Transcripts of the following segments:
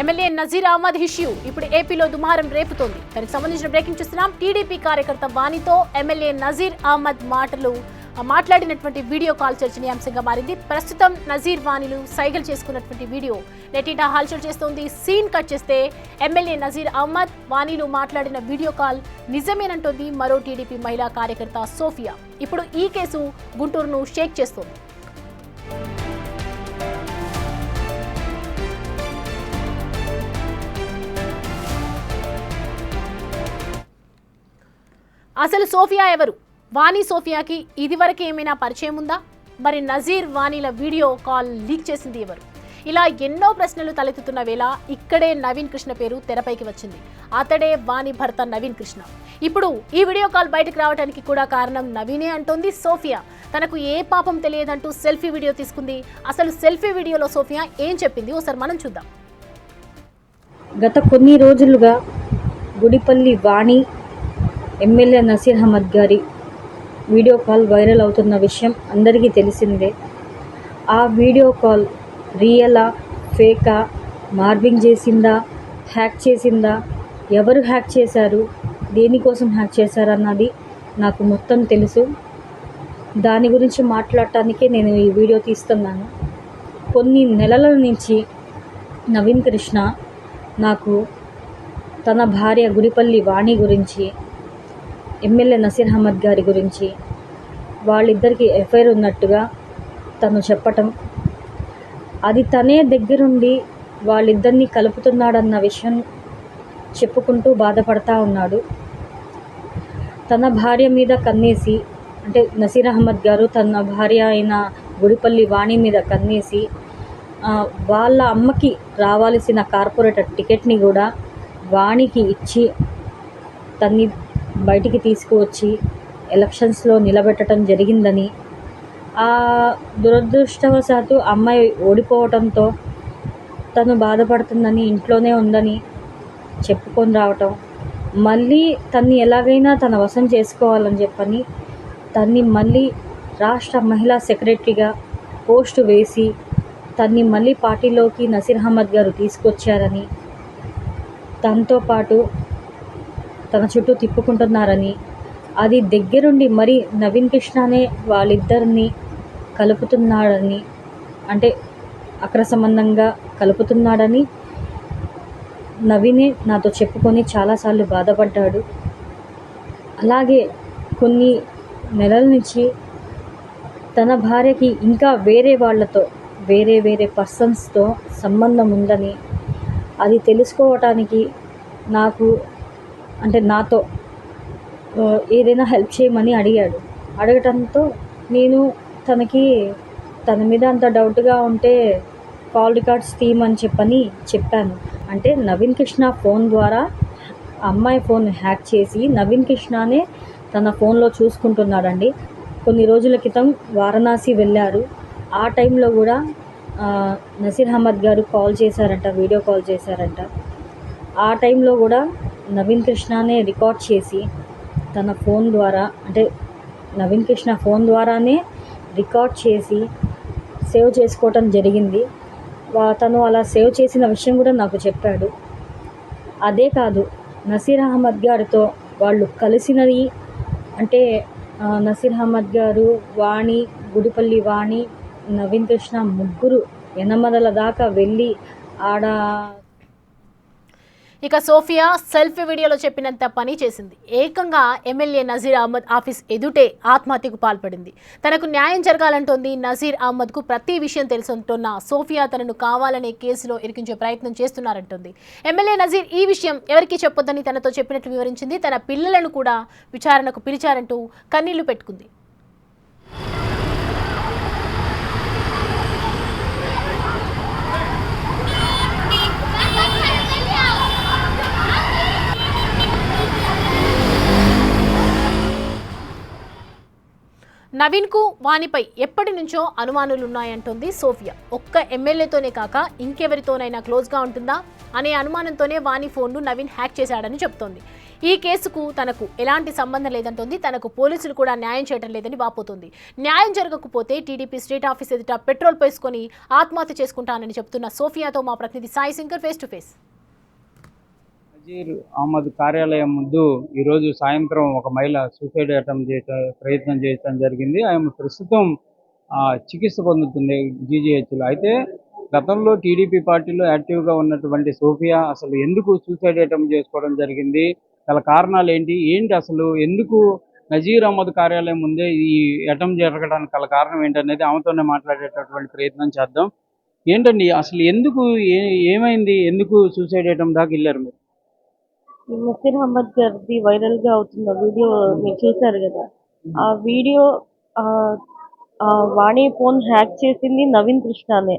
MLA Nazir Ahmed issue ఇప్పుడు ఏపీలో దుమారం రేపుతోంది. దానికి సంబంధించిన బ్రేకింగ్ చూస్తున్నాం. టీడీపీ కార్యకర్త వాణితో ఎమ్మెల్యే నజీర్ అహ్మద్ మాట్లాడినటువంటి వీడియో కాల్ చర్చనీయాంశంగా మారింది. ప్రస్తుతం నజీర్ వాణిలు సైగలు చేసుకున్నటువంటి వీడియో నెట్టింట హల్చల్ చేస్తోంది. సీన్ కట్ చేస్తే ఎమ్మెల్యే నజీర్ అహ్మద్ వాణిలు మాట్లాడిన వీడియో కాల్ నిజమేనంటోంది మరో టీడీపీ మహిళా కార్యకర్త సోఫియా. ఇప్పుడు ఈ కేసు గుంటూరును షేక్ చేస్తోంది. అసలు సోఫియా ఎవరు? వాణి సోఫియాకి ఇదివరకు ఏమైనా పరిచయం ఉందా? మరి నజీర్ వాణిల వీడియో కాల్ లీక్ చేసింది ఎవరు? ఇలా ఎన్నో ప్రశ్నలు తలెత్తుతున్న వేళ ఇక్కడే నవీన్ కృష్ణ పేరు తెరపైకి వచ్చింది. అతడే వాణి భర్త నవీన్ కృష్ణ. ఇప్పుడు ఈ వీడియో కాల్ బయటకు రావడానికి కూడా కారణం నవీనే అంటోంది సోఫియా. తనకు ఏ పాపం తెలియదంటూ సెల్ఫీ వీడియో తీసుకుంది. అసలు సెల్ఫీ వీడియోలో సోఫియా ఏం చెప్పింది ఒకసారి మనం చూద్దాం. గత కొన్ని రోజులుగా గుడిపల్లి వాణి ఎమ్మెల్యే నజీర్ అహ్మద్ గారి వీడియో కాల్ వైరల్ అవుతున్న విషయం అందరికీ తెలిసిందే. ఆ వీడియో కాల్ రియలా, ఫేకా, మార్బింగ్ చేసిందా, హ్యాక్ చేసిందా, ఎవరు హ్యాక్ చేశారు, దేనికోసం హ్యాక్ చేశారన్నది నాకు మొత్తం తెలుసు. దాని గురించి మాట్లాడటానికే నేను ఈ వీడియో తీస్తున్నాను. కొన్ని నెలల నుంచి నవీన్ కృష్ణ నాకు తన భార్య గుడిపల్లి వాణి గురించి, ఎమ్మెల్యే నజీర్ అహ్మద్ గారి గురించి, వాళ్ళిద్దరికీ ఎఫ్ఐఆర్ ఉన్నట్టుగా తను చెప్పటం, అది తనే దగ్గరుండి వాళ్ళిద్దరినీ కలుపుతున్నాడన్న విషయం చెప్పుకుంటూ బాధపడతా ఉన్నాడు. తన భార్య మీద కన్నేసి, అంటే నజీర్ అహ్మద్ గారు తన భార్య అయిన గుడిపల్లి వాణి మీద కన్నేసి వాళ్ళ అమ్మకి రావాల్సిన కార్పొరేటర్ టికెట్ని కూడా వాణికి ఇచ్చి తన్ని బయటికి తీసుకువచ్చి ఎలక్షన్స్లో నిలబెట్టడం జరిగిందని, ఆ దురదృష్టవశాత్తు అమ్మాయి ఓడిపోవడంతో తను బాధపడుతుందని, ఇంట్లోనే ఉందని చెప్పుకొని రావటం, మళ్ళీ తన్ని ఎలాగైనా తన వశం చేసుకోవాలని చెప్పని తన్ని మళ్ళీ రాష్ట్ర మహిళా సెక్రటరీగా పోస్టు వేసి తన్ని మళ్ళీ పార్టీలోకి నజీర్ అహ్మద్ గారు తీసుకొచ్చారని, తనతో పాటు తన చుట్టూ తిప్పుకుంటున్నారని, అది దగ్గరుండి మరి నవీన్ కృష్ణనే వాళ్ళిద్దరిని కలుపుతున్నాడని, అంటే అక్ర సంబంధంగా కలుపుతున్నాడని నవీనే నాతో చెప్పుకొని చాలాసార్లు బాధపడ్డాడు. అలాగే కొన్ని నెలల నుంచి తన భార్యకి ఇంకా వేరే వాళ్ళతో, వేరే పర్సన్స్తో సంబంధం ఉందని, అది తెలుసుకోవటానికి నాతో ఏదైనా హెల్ప్ చేయమని అడగటంతో నేను తన మీద అంత డౌట్గా ఉంటే కాల్ రికార్డ్స్ తీయమని చెప్పాను. అంటే నవీన్ కృష్ణ ఫోన్ ద్వారా అమ్మాయి ఫోన్ హ్యాక్ చేసి నవీన్ కృష్ణనే తన ఫోన్లో చూసుకుంటున్నాడండి. కొన్ని రోజుల క్రితం వారణాసి వెళ్ళారు. ఆ టైంలో కూడా నజీర్ అహ్మద్ గారు కాల్ చేశారంట, వీడియో కాల్ చేశారంట. ఆ టైంలో కూడా నవీన్ కృష్ణనే రికార్డ్ చేసి తన ఫోన్ ద్వారా, అంటే నవీన్ కృష్ణ ఫోన్ ద్వారానే రికార్డ్ చేసి సేవ్ చేసుకోవటం జరిగింది. తను అలా సేవ్ చేసిన విషయం కూడా నాకు చెప్పాడు. అదే కాదు, నజీర్ అహ్మద్ గారితో వాళ్ళు కలిసినది, అంటే నజీర్ అహ్మద్ గారు, వాణి, గుడిపల్లి వాణి, నవీన్ కృష్ణ ముగ్గురు ఎనమదల దాకా వెళ్ళి ఆడ. ఇక సోఫియా సెల్ఫీ వీడియోలో చెప్పినంత పని చేసింది. ఏకంగా ఎమ్మెల్యే నజీర్ అహ్మద్ ఆఫీస్ ఎదుటే ఆత్మహత్యకు పాల్పడింది. తనకు న్యాయం జరగాలంటోంది. నజీర్ అహ్మద్కు ప్రతి విషయం తెలుసుంటున్న సోఫియా తనను కావాలనే కేసులో ఇరికించే ప్రయత్నం చేస్తున్నారంటోంది. ఎమ్మెల్యే నజీర్ ఈ విషయం ఎవరికీ చెప్పొద్దని తనతో చెప్పినట్లు వివరించింది. తన పిల్లలను కూడా విచారణకు పిలిచారంటూ కన్నీళ్లు పెట్టుకుంది. నవీన్కు వాణిపై ఎప్పటి నుంచో అనుమానాలున్నాయంటోంది సోఫియా. ఒక్క ఎమ్మెల్యేతోనే కాక ఇంకెవరితోనైనా క్లోజ్గా ఉంటుందా అనే అనుమానంతోనే వాణి ఫోన్ను నవీన్ హ్యాక్ చేశాడని చెప్తోంది. ఈ కేసుకు తనకు ఎలాంటి సంబంధం లేదంటోంది. తనకు పోలీసులు కూడా న్యాయం చేయడం లేదని వాపోతుంది. న్యాయం జరగకపోతే టీడీపీ స్టేట్ ఆఫీస్ ఎదుట పెట్రోల్ పోసుకొని ఆత్మహత్య చేసుకుంటానని చెప్తున్న సోఫియాతో మా ప్రతినిధి Sai Shankar face to face. Nazeer Ahmed కార్యాలయం ముందు ఈరోజు సాయంత్రం ఒక మహిళ సూసైడ్ అటెంప్ట్ ప్రయత్నం చేయడం జరిగింది. ఆమె ప్రస్తుతం చికిత్స పొందుతుంది జీజీహెచ్లో. అయితే గతంలో టీడీపీ పార్టీలో యాక్టివ్గా ఉన్నటువంటి సోఫియా అసలు ఎందుకు సూసైడ్ అటెంప్ట్ చేసుకోవడం జరిగింది, గల కారణాలు ఏంటి అసలు ఎందుకు నజీర్ అహ్మద్ కార్యాలయం ముందే ఈ అటెంప్ట్ జరగడానికి గల కారణం ఏంటనేది ఆమెతోనే మాట్లాడేటటువంటి ప్రయత్నం చేద్దాం. ఏంటండి అసలు ఎందుకు ఏమైంది, ఎందుకు సూసైడ్ అటెంప్ట్ దాకా వెళ్ళారు మీరు? నసీర్ అహ్మద్ గారిది వైరల్ గా అవుతున్న వీడియో మీరు చూసారు కదా. ఆ వీడియో వాణి ఫోన్ హ్యాక్ చేసింది నవీన్ కృష్ణనే.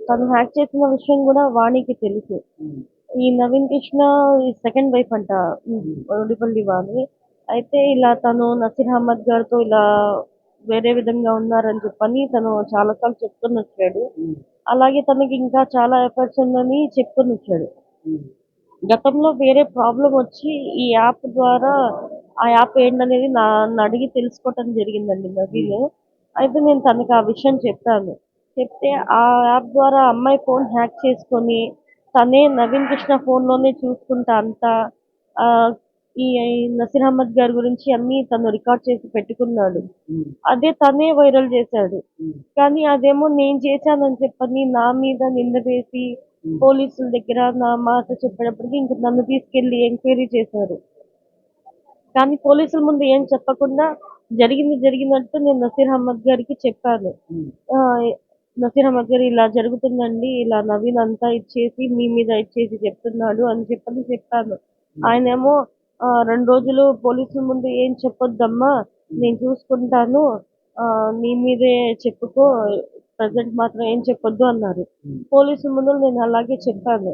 తను హ్యాక్ చేసిన విషయం కూడా వాణికి తెలుసు. ఈ నవీన్ కృష్ణ సెకండ్ వైఫ్ అంట ఒడిపల్లి వాణి. అయితే ఇలా తను నసీర్ అహ్మద్ గారితో ఇలా వేరే విధంగా ఉన్నారని చెప్పని తను చాలా సార్లు చెప్తుని వచ్చాడు. అలాగే తనకి ఇంకా చాలా ఎఫర్ట్స్ ఉందని చెప్తుని వచ్చాడు. గతంలో వేరే ప్రాబ్లం వచ్చి ఈ యాప్ ద్వారా ఆ యాప్ ఏంటనేది నన్ను అడిగి తెలుసుకోవటం జరిగిందండి నవీన్. అయితే నేను తనకి ఆ విషయం చెప్పాను. చెప్తే ఆ యాప్ ద్వారా అమ్మాయి ఫోన్ హ్యాక్ చేసుకొని తనే నవీన్ కృష్ణ ఫోన్లోనే చూసుకుంటా అంతా ఈ నసీర్ అహ్మద్ గారి గురించి అన్ని తను రికార్డ్ చేసి పెట్టుకున్నాడు. అదే తనే వైరల్ చేశాడు. కానీ అదేమో నేను చేశానని చెప్పని నా మీద నింద వేసి పోలీసుల దగ్గర నా మాట చెప్పేటప్పటికి ఇంక నన్ను తీసుకెళ్లి ఎంక్వైరీ చేశారు. కానీ పోలీసుల ముందు ఏం చెప్పకుండా జరిగినట్టు నేను నసీర్ అహ్మద్ గారికి చెప్పాను. నసీర్ అహ్మద్ గారు ఇలా జరుగుతుందండి, ఇలా నవీన్ అంతా ఇచ్చేసి మీ మీద ఇచ్చేసి చెప్తున్నాడు అని చెప్పాను. ఆయనేమో 2 రోజులు పోలీసుల ముందు ఏం చెప్పొద్దమ్మా, నేను చూసుకుంటాను, నీ మీదే చెప్పుకో, ప్రజెంట్ మాత్రం ఏం చెప్పొద్దు అన్నారు. పోలీసుల ముందు నేను అలాగే చెప్పాను.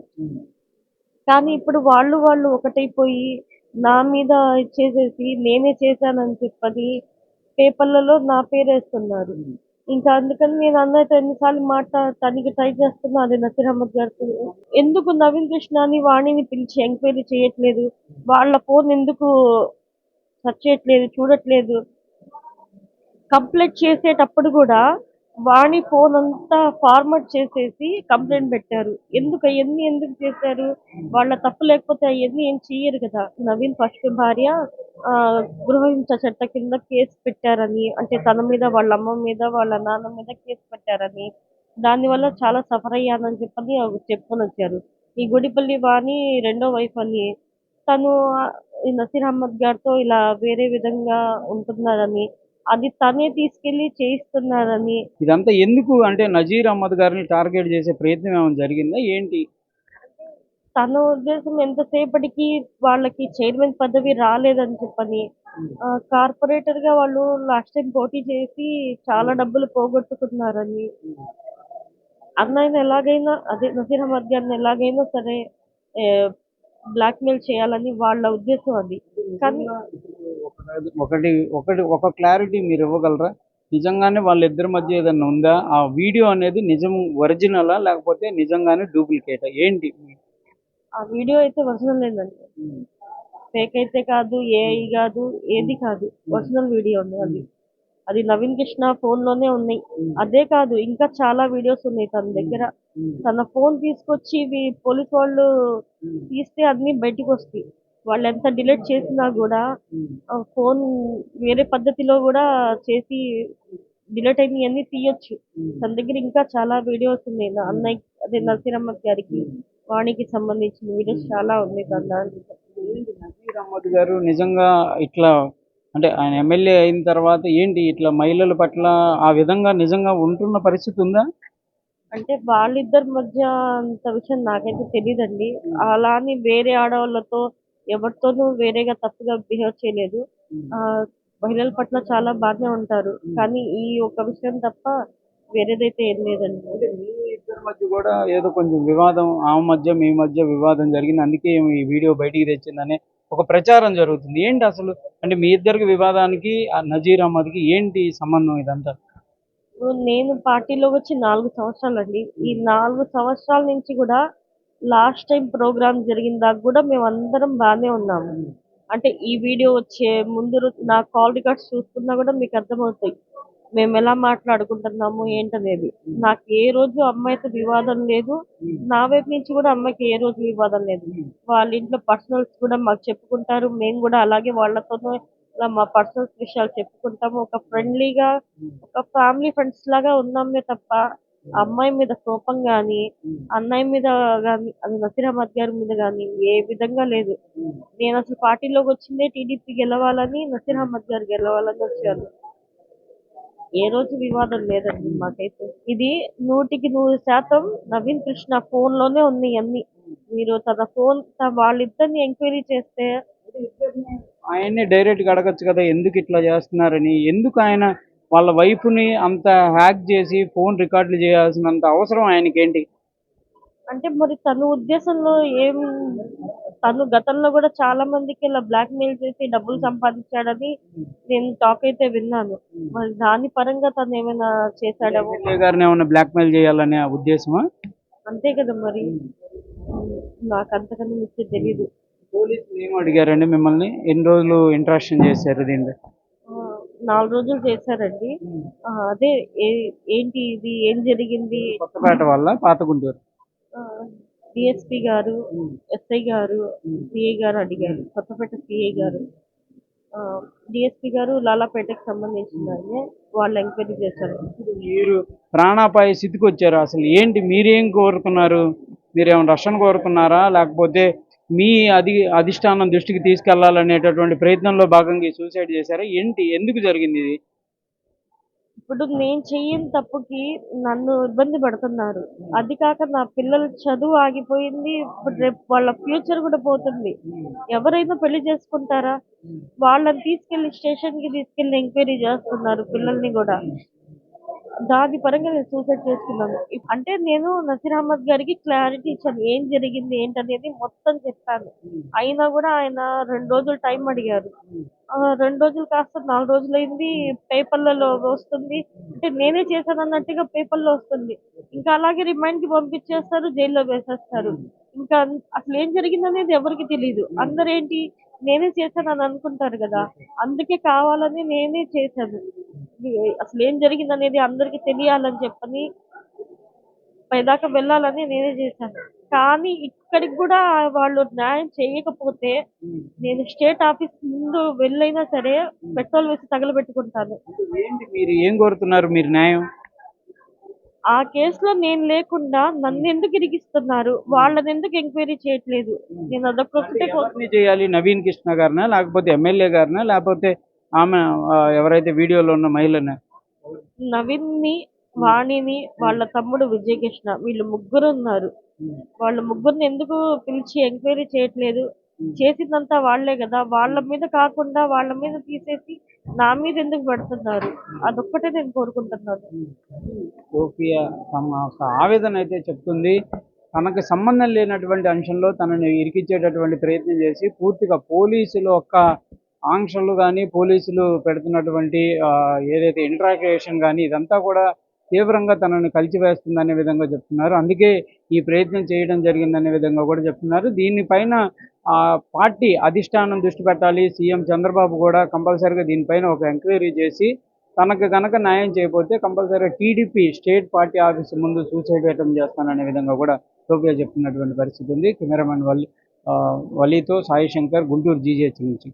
కానీ ఇప్పుడు వాళ్ళు ఒకటైపోయి నా మీద ఇచ్చేసేసి నేనే చేశానని చెప్పని పేపర్లలో నా పేరు వేస్తున్నారు. ఇంకా అందుకని నేను అన్నట్టు ఎన్నిసార్లు మాట్లాడటానికి ట్రై చేస్తున్నా అది నసీర్ అహ్మద్ గారితో. ఎందుకు నవీన్ కృష్ణని వాణిని పిలిచి ఎంక్వైరీ చేయట్లేదు, వాళ్ళ ఫోన్ ఎందుకు సెర్చ్ చేయట్లేదు, చూడట్లేదు. కంప్లైంట్ చేసేటప్పుడు కూడా వాణి ఫోన్ అంతా ఫార్మాట్ చేసేసి కంప్లైంట్ పెట్టారు. ఎందుకు చేశారు? వాళ్ళ తప్పు లేకపోతే అవన్నీ ఏం చెయ్యరు కదా. నవీన్ ఫస్ట్ భార్య గృహహింస చట్ట కింద కేసు పెట్టారని, అంటే తన మీద, వాళ్ళ అమ్మ మీద, వాళ్ళ నాన్న మీద కేసు పెట్టారని, దానివల్ల చాలా సఫర్ అయ్యానని చెప్పని చెప్పుకొని వచ్చారు. ఈ గుడిపల్లి వాణి రెండో వైఫ్ అని, తను నసీర్ అహ్మద్ గారితో ఇలా వేరే విధంగా ఉంటున్నారని, అది తనే తీసుకెళ్లి చేయిస్తున్నారని. ఇదంతా ఎందుకు అంటే నజీర్ అహ్మద్ గారిని టార్గెట్ చేసే ప్రయత్నం ఏమైనా జరిగిందా ఏంటి? తన ఉద్దేశం ఎంతసేపటికి వాళ్ళకి చైర్మన్ పదవి రాలేదని చెప్పని, కార్పొరేటర్ గా వాళ్ళు లాస్ట్ టైం పోటీ చేసి చాలా డబ్బులు పోగొట్టుకున్నారని, అన్నయ్యని ఎలాగైనా అదే నసీర్ అహ్మద్ గారిని ఎలాగైనా సరే బ్లాక్మెయిల్ చేయాలని వాళ్ళ ఉద్దేశం అది. కానీ ఒక క్లారిటీ మీరు ఇవ్వగలరా? నిజంగానే వాళ్ళిద్దరి మధ్య ఏదన్నా ఉందా? ఆ వీడియో అనేది నిజం ఒరిజినలా లేకపోతే నిజంగానే డూప్లికేటా ఏంటి? ఆ వీడియో అయితే ఒరిజినల్ లేదండి, ఫేక్ అయితే కాదు, ఏఐ కాదు, ఏది కాదు, ఒరిజినల్ వీడియో ఉంది. అది నవీన్ కృష్ణ ఫోన్ లోనే ఉన్నాయి. అదే కాదు ఇంకా చాలా వీడియోస్ ఉన్నాయి తన దగ్గర. తన ఫోన్ తీసుకొచ్చి పోలీస్ వాళ్ళు తీస్తే అన్ని బయటికి వస్తాయి. వాళ్ళు ఎంత డిలీట్ చేసినా కూడా ఫోన్ వేరే పద్ధతిలో కూడా చేసి డిలీట్ అయినవన్నీ తీయొచ్చు. తన దగ్గర ఇంకా చాలా వీడియోస్ ఉన్నాయి. అన్నయ్య అదే నసీర్ అహ్మద్ గారికి వాణికి సంబంధించిన వీడియోస్ చాలా ఉన్నాయి తన దాంట్లో. నసీర్ అహ్మద్ గారు నిజంగా ఇట్లా అంటే ఆయన ఎమ్మెల్యే అయిన తర్వాత ఏంటి ఇట్లా మహిళల పట్ల ఆ విధంగా నిజంగా ఉంటున్న పరిస్థితి ఉందా? అంటే వాళ్ళిద్దరి మధ్య అంత విషయం నాకైతే తెలియదండి. అలా అని వేరే ఆడవాళ్ళతో ఎవరితోనూ వేరేగా తప్పుగా బిహేవ్ చేయలేదు. మహిళల పట్ల చాలా బాగానే ఉంటారు. కానీ ఈ ఒక విషయం తప్ప వేరేదైతే ఏం లేదండి. మీ ఇద్దరి మధ్య కూడా ఏదో కొంచెం వివాదం, ఆమె మధ్య మీ మధ్య వివాదం జరిగింది, అందుకే ఈ వీడియో బయటికి తెచ్చిందనే ఒక ప్రచారం జరుగుతుంది. ఏంటి అసలు అంటే మీ ఇద్దరికి వివాదానికి ఆ నజీర్ అహ్మద్కి ఏంటి సంబంధం ఇదంతా? నేను పార్టీలోకి వచ్చి 4 సంవత్సరాలండి. ఈ 4 సంవత్సరాల నుంచి కూడా లాస్ట్ టైం ప్రోగ్రామ్ జరిగిన దాకా కూడా మేము అందరం బాగానే ఉన్నాము. అంటే ఈ వీడియో వచ్చే ముందు నా కాల్ రికార్డ్స్ చూసుకున్నా కూడా మీకు అర్థమవుతాయి మేము ఎలా మాట్లాడుకుంటున్నాము ఏంటనేది. నాకు ఏ రోజు అమ్మాయితో వివాదం లేదు, నా వైపు నుంచి కూడా అమ్మాయికి ఏ రోజు వివాదం లేదు. వాళ్ళ ఇంట్లో పర్సనల్స్ కూడా మాకు చెప్పుకుంటారు, మేము కూడా అలాగే వాళ్ళతోనే ఇలా మా పర్సనల్స్ విషయాలు చెప్పుకుంటాము. ఒక ఫ్రెండ్లీగా ఒక ఫ్యామిలీ ఫ్రెండ్స్ లాగా ఉన్నామే తప్ప అమ్మాయి మీద కోపం గాని అన్నయ్య మీద గాని అది నసీర్ అహ్మద్ గారి మీద గాని ఏ విధంగా లేదు. నేను అసలు పార్టీలోకి వచ్చిందే టీడీపీ గెలవాలని, నసీర్ అహ్మద్ గారు గెలవాలని వచ్చాను. ఏ రోజు వివాదం లేదండి మాకైతే. ఇది 100% నవీన్ కృష్ణ ఫోన్ లోనే ఉన్నాయి అన్ని. మీరు తన ఫోన్ వాళ్ళిద్దరిని ఎంక్వైరీ చేస్తే ఆయన్ని డైరెక్ట్గా అడగచ్చు కదా ఎందుకు ఇట్లా చేస్తున్నారని. ఎందుకు ఆయన వాళ్ళ వైఫ్ని అంత హ్యాక్ చేసి ఫోన్ రికార్డులు చేయాల్సినంత అవసరం ఆయనకేంటి? అంటే మరి తన ఉద్దేశంలో ఏం, తను గతంలో కూడా చాలా మందికి ఇలా బ్లాక్ మెయిల్ చేసి డబ్బులు సంపాదించాడని నేను టాక్ అయితే విన్నాను. మరి దాని పరంగా తను ఏమైనా చేశాడేమో. ఎమ్మెల్యే గారిని ఏమైనా బ్లాక్మెయిల్ చేయాలనే ఉద్దేశమా? అంతే కదా మరి. నాకు అంతకన్నా మించి తెలీదు. పోలీసులు ఏం అడిగారండి మిమ్మల్ని? ఎన్ని రోజులు ఇంట్రాక్షన్ చేశారు దీంట్లో? 4 రోజులు చేశారండి. అదే ఏంటి ఇది ఏం జరిగింది. కొత్తపేట వల్ల పాత గుంటూరు డిఎస్పీ గారు, ఎస్ఐ గారు, సిఐ గారు అడిగారు. కొత్తపేట సిఐ గారు, డిఎస్పీ గారు లాలాపేటకి సంబంధించిన వాళ్ళు ఎంక్వైరీ చేశారు. మీరు ప్రాణాపాయ స్థితికి వచ్చారు. అసలు ఏంటి మీరేం కోరుకున్నారు? మీరేమైనా రక్షణ కోరుకున్నారా, లేకపోతే మీ అధిష్టానం దృష్టికి తీసుకెళ్లాలనేటటువంటి ప్రయత్నంలో భాగంగా సూసైడ్ చేశారా? ఏంటి, ఎందుకు జరిగింది ఇది? ఇప్పుడు నేను చెయ్యని తప్పుకి నన్ను ఇబ్బంది పడుతున్నారు. అది కాక నా పిల్లల చదువు ఆగిపోయింది. ఇప్పుడు రేపు వాళ్ళ ఫ్యూచర్ కూడా పోతుంది. ఎవరైనా పెళ్లి చేసుకుంటారా? వాళ్ళని తీసుకెళ్లి స్టేషన్కి తీసుకెళ్లి ఎంక్వైరీ చేస్తున్నారు పిల్లల్ని కూడా. దాని పరంగా నేను సూసైడ్ చేసుకున్నాను. అంటే నేను నసీర్ అహ్మద్ గారికి క్లారిటీ ఇచ్చాను ఏం జరిగింది ఏంటనేది మొత్తం చెప్పాను. అయినా కూడా ఆయన 2 రోజులు టైం అడిగారు. 2 రోజులు కాస్త 4 రోజులైంది. పేపర్లలో వస్తుంది, అంటే నేనే చేశాను అన్నట్టుగా పేపర్లో వస్తుంది. ఇంకా అలాగే రిమైండ్కి పంపించేస్తారు, జైల్లో వేసేస్తారు. ఇంకా అసలు ఏం జరిగిందనేది ఎవరికి తెలియదు. అందరేంటి నేనే చేశాను అని అనుకుంటారు కదా, అందుకే కావాలని నేనే చేశాను. అసలు ఏం జరిగిందనేది అందరికి తెలియాలని చెప్పని పైదాకా వెళ్ళాలని నేనే చేశాను. కానీ ఇక్కడికి కూడా వాళ్ళు న్యాయం చేయకపోతే నేను స్టేట్ ఆఫీస్ ముందు వెళ్ళైనా సరే పెట్రోల్ వేసి తగలబెట్టుకుంటాను. ఏంటి మీరు ఏం కోరుతున్నారు? మీరు న్యాయం? ఆ కేసులో నేను లేకుండా నన్ను ఎందుకు ఇరికిస్తున్నారు, వాళ్ళని ఎందుకు ఎంక్వైరీ చేయట్లేదు? నేను అదొక్కటే ఎవరిని చేయాలి? నవీన్ కృష్ణ గారినా, లేకపోతే ఎమ్మెల్యే గారినా, లేకపోతే ఆమె ఎవరైతే వీడియోలో ఉన్న మహిళనా? నవీన్ని, వాణిని, వాళ్ళ తమ్ముడు విజయకృష్ణ, వీళ్ళు ముగ్గురు ఉన్నారు. వాళ్ళ ముగ్గురిని ఎందుకు పిలిచి ఎంక్వైరీ చేయట్లేదు? చేసిందంతా వాళ్లే కదా, వాళ్ళ మీద కాకుండా వాళ్ళ మీద తీసేసి నా మీద ఎందుకు పెడుతున్నారు? అదొక్కటే నేను కోరుకుంటున్నాను. సోఫియా తమ ఒక ఆవేదన అయితే చెప్తుంది. తనకు సంబంధం లేనటువంటి అంశంలో తనని ఇరికించేటటువంటి ప్రయత్నం చేసి పూర్తిగా పోలీసులు యొక్క ఆంక్షలు కానీ, పోలీసులు పెడుతున్నటువంటి ఏదైతే ఇంట్రాగేషన్ కానీ ఇదంతా కూడా తీవ్రంగా తనని కలిచివేస్తుందనే విధంగా చెప్తున్నారు. అందుకే ఈ ప్రయత్నం చేయడం జరిగిందనే విధంగా కూడా చెప్తున్నారు. దీనిపైన పార్టీ అధిష్టానం దృష్టి పెట్టాలి. సీఎం చంద్రబాబు కూడా కంపల్సరీగా దీనిపైన ఒక ఎంక్వైరీ చేసి తనకు కనుక న్యాయం చేయకపోతే కంపల్సరీగా టీడీపీ స్టేట్ పార్టీ ఆఫీస్ ముందు సూసైడ్ అటెంప్ట్ చేస్తాననే విధంగా కూడా సోఫియా చెప్తున్నటువంటి పరిస్థితి ఉంది. కెమెరామెన్ వలీతో సాయి శంకర్, గుంటూరు జీజీహెచ్ నుంచి.